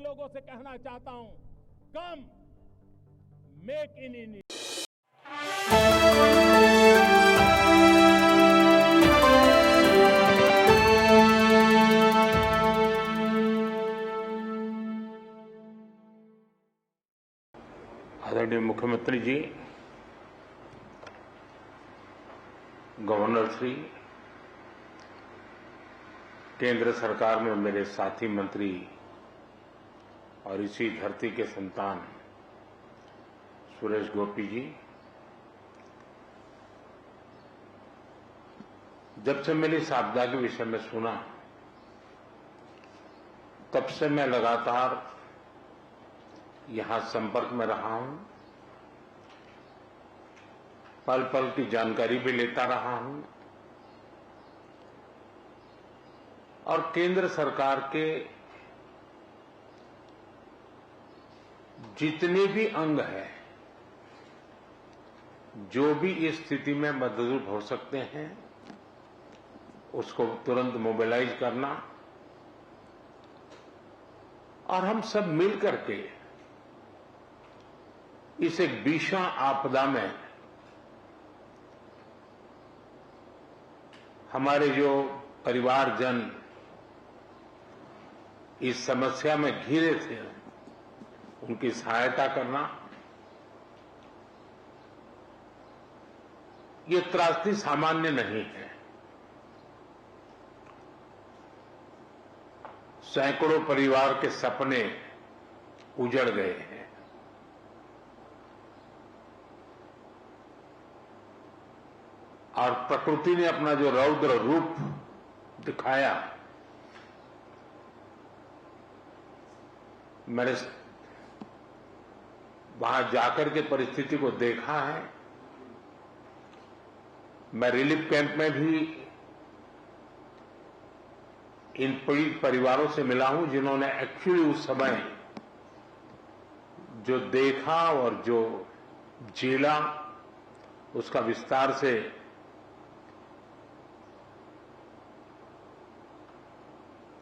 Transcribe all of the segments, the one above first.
लोगों से कहना चाहता हूं, कम मेक इन इंडिया। आदरणीय मुख्यमंत्री जी, गवर्नर श्री, केंद्र सरकार में मेरे साथी मंत्री और इसी धरती के संतान सुरेश गोपी जी, जब से मैंने इस आपदा के विषय में सुना, तब से मैं लगातार यहां संपर्क में रहा हूं, पल पल की जानकारी भी लेता रहा हूं और केंद्र सरकार के जितने भी अंग हैं, जो भी इस स्थिति में मददरूप हो सकते हैं, उसको तुरंत मोबिलाइज करना और हम सब मिलकर के इस एक भीषण आपदा में हमारे जो परिवारजन इस समस्या में घिरे थे, उनकी सहायता करना, ये त्रासदी सामान्य नहीं है। सैकड़ों परिवार के सपने उजड़ गए हैं। और प्रकृति ने अपना जो रौद्र रूप दिखाया, मैंने वहां जाकर के परिस्थिति को देखा है। मैं रिलीफ कैंप में भी इन पीड़ित परिवारों से मिला हूं, जिन्होंने एक्चुअली उस समय जो देखा और जो झेला, उसका विस्तार से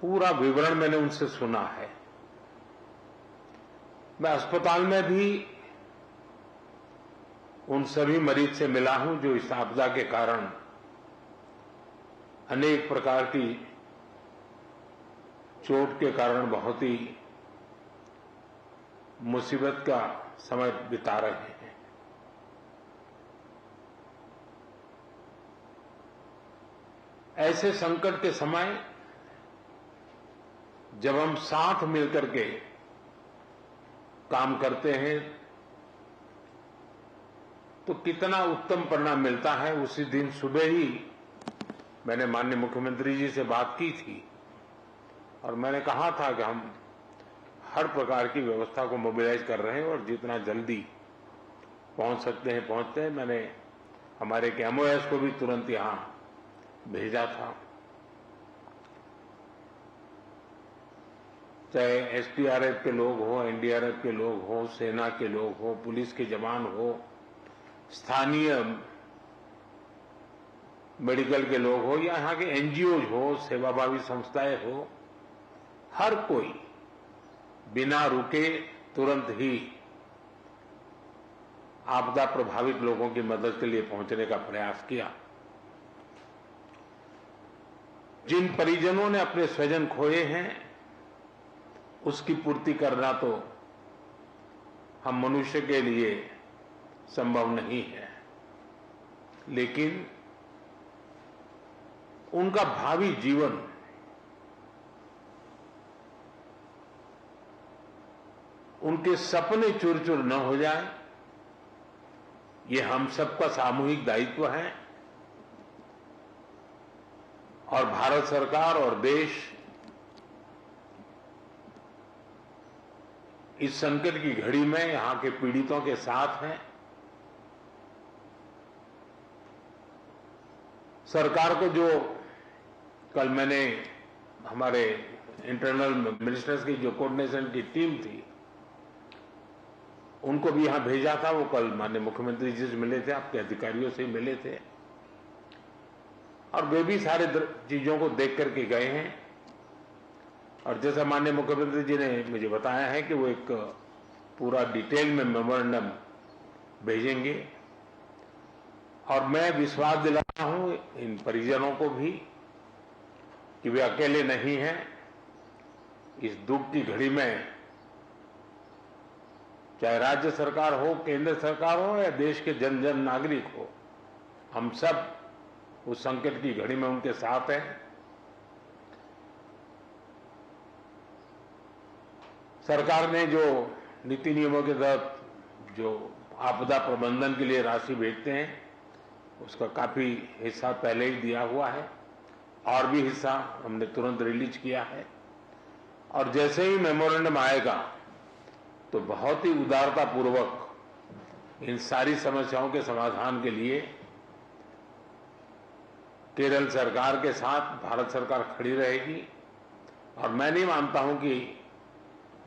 पूरा विवरण मैंने उनसे सुना है। मैं अस्पताल में भी उन सभी मरीज से मिला हूं जो इस आपदा के कारण अनेक प्रकार की चोट के कारण बहुत ही मुसीबत का समय बिता रहे हैं। ऐसे संकट के समय जब हम साथ मिलकर के काम करते हैं, तो कितना उत्तम परिणाम मिलता है। उसी दिन सुबह ही मैंने माननीय मुख्यमंत्री जी से बात की थी और मैंने कहा था कि हम हर प्रकार की व्यवस्था को मोबिलाइज कर रहे हैं और जितना जल्दी पहुंच सकते हैं पहुंचते हैं। मैंने हमारे एमओएस को भी तुरंत यहां भेजा था, चाहे एसडीआरएफ के लोग हो, एनडीआरएफ के लोग हो, सेना के लोग हो, पुलिस के जवान हो, स्थानीय मेडिकल के लोग हो या यहाँ के एनजीओ हो, सेवाभावी संस्थाएं हो, हर कोई बिना रुके तुरंत ही आपदा प्रभावित लोगों की मदद के लिए पहुंचने का प्रयास किया। जिन परिजनों ने अपने स्वजन खोए हैं, उसकी पूर्ति करना तो हम मनुष्य के लिए संभव नहीं है, लेकिन उनका भावी जीवन उनके सपने चूर चूर न हो जाए, ये हम सबका सामूहिक दायित्व है। और भारत सरकार और देश इस संकट की घड़ी में यहां के पीड़ितों के साथ हैं। सरकार को जो कल मैंने हमारे इंटरनल मिनिस्टर्स की जो कोऑर्डिनेशन की टीम थी, उनको भी यहां भेजा था। वो कल माननीय मुख्यमंत्री जी से मिले थे, आपके अधिकारियों से मिले थे और वे भी सारे चीजों को देख करके गए हैं। और जैसा माननीय मुख्यमंत्री जी ने मुझे बताया है कि वो एक पूरा डिटेल में मेमोरेंडम भेजेंगे और मैं विश्वास दिलाता हूं इन परिजनों को भी कि वे अकेले नहीं हैं। इस दुख की घड़ी में चाहे राज्य सरकार हो, केंद्र सरकार हो या देश के जन जन नागरिक हो, हम सब उस संकट की घड़ी में उनके साथ हैं। सरकार ने जो नीति नियमों के तहत जो आपदा प्रबंधन के लिए राशि भेजते हैं उसका काफी हिस्सा पहले ही दिया हुआ है और भी हिस्सा हमने तुरंत रिलीज किया है। और जैसे ही मेमोरेंडम आएगा तो बहुत ही उदारता पूर्वक इन सारी समस्याओं के समाधान के लिए केरल सरकार के साथ भारत सरकार खड़ी रहेगी। और मैं नहीं मानता हूं कि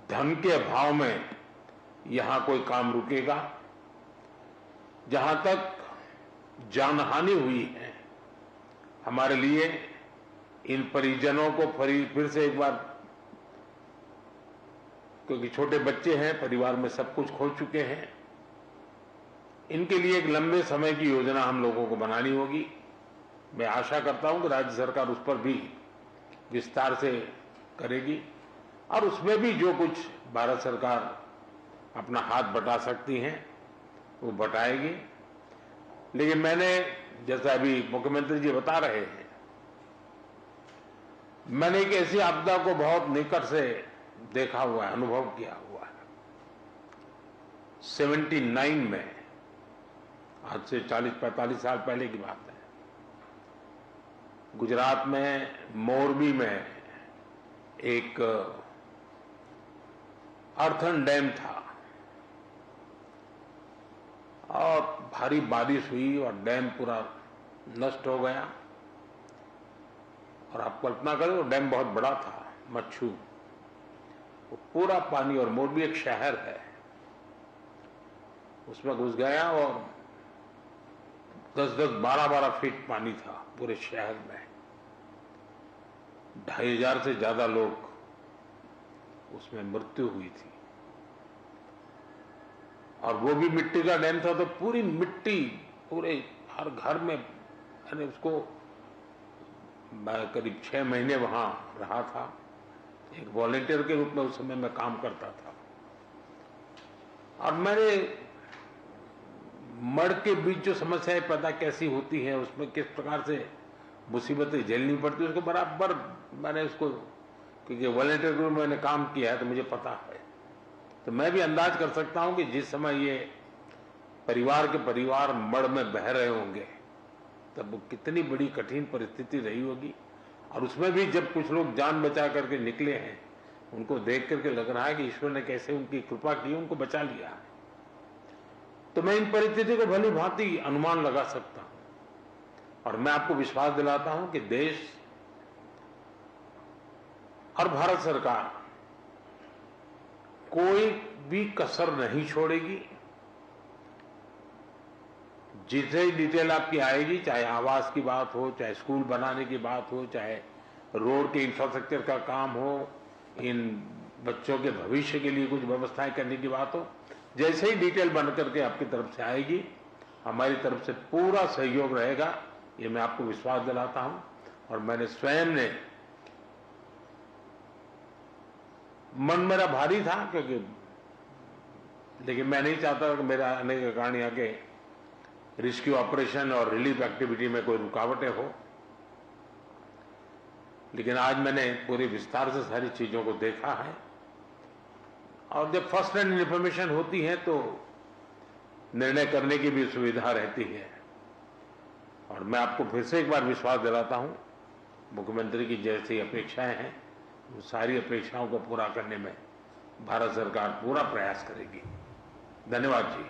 धन के अभाव में यहां कोई काम रुकेगा। जहां तक जानहानि हुई है, हमारे लिए इन परिजनों को फिर से एक बार, क्योंकि छोटे बच्चे हैं, परिवार में सब कुछ खो चुके हैं, इनके लिए एक लंबे समय की योजना हम लोगों को बनानी होगी। मैं आशा करता हूं कि राज्य सरकार उस पर भी विस्तार से करेगी और उसमें भी जो कुछ भारत सरकार अपना हाथ बटा सकती हैं वो बटाएगी। लेकिन मैंने, जैसा अभी मुख्यमंत्री जी बता रहे हैं, मैंने एक ऐसी आपदा को बहुत निकट से देखा हुआ है, अनुभव किया हुआ है। 79 में, आज से 40-45 साल पहले की बात है, गुजरात में मोरबी में एक अर्थन डैम था और भारी बारिश हुई और डैम पूरा नष्ट हो गया। और आप कल्पना करें, वो डैम बहुत बड़ा था, मच्छू, वो पूरा पानी, और मोरबी एक शहर है, उसमें घुस गया और 10-10, 12-12 फीट पानी था पूरे शहर में। 2500 से ज्यादा लोग उसमें मृत्यु हुई थी। और वो भी मिट्टी का डैम था, तो पूरी मिट्टी पूरे हर घर में, मैंने उसको करीब 6 महीने वहां रहा था, एक वॉलेंटियर के रूप में उस समय मैं काम करता था। और मैंने मड़ के बीच जो समस्याएं पैदा कैसी होती हैं, उसमें किस प्रकार से मुसीबतें झेलनी पड़ती है, उसको बराबर मैंने उसको, क्योंकि वॉलेंटियर के रूप में मैंने काम किया है तो मुझे पता है। तो मैं भी अंदाज कर सकता हूं कि जिस समय ये परिवार के परिवार मड़ में बह रहे होंगे तब वो कितनी बड़ी कठिन परिस्थिति रही होगी। और उसमें भी जब कुछ लोग जान बचा करके निकले हैं, उनको देख करके लग रहा है कि ईश्वर ने कैसे उनकी कृपा की, उनको बचा लिया है। तो मैं इन परिस्थिति को भली भांति अनुमान लगा सकता हूं और मैं आपको विश्वास दिलाता हूं कि देश और भारत सरकार कोई भी कसर नहीं छोड़ेगी। जितनी डिटेल आपकी आएगी, चाहे आवास की बात हो, चाहे स्कूल बनाने की बात हो, चाहे रोड के इंफ्रास्ट्रक्चर का काम हो, इन बच्चों के भविष्य के लिए कुछ व्यवस्थाएं करने की बात हो, जैसे ही डिटेल बन करके आपकी तरफ से आएगी, हमारी तरफ से पूरा सहयोग रहेगा, ये मैं आपको विश्वास दिलाता हूं। और मैंने स्वयं ने, मन मेरा भारी था क्योंकि, लेकिन मैं नहीं चाहता कि मेरा आने के कारण यहाँ के रेस्क्यू ऑपरेशन और रिलीफ एक्टिविटी में कोई रुकावटें हो। लेकिन आज मैंने पूरे विस्तार से सारी चीजों को देखा है और जब फर्स्ट हैंड इंफॉर्मेशन होती है तो निर्णय करने की भी सुविधा रहती है। और मैं आपको फिर से एक बार विश्वास दिलाता हूं, मुख्यमंत्री की जैसी अपेक्षाएं हैं, वो सारी अपेक्षाओं को पूरा करने में भारत सरकार पूरा प्रयास करेगी। धन्यवाद जी।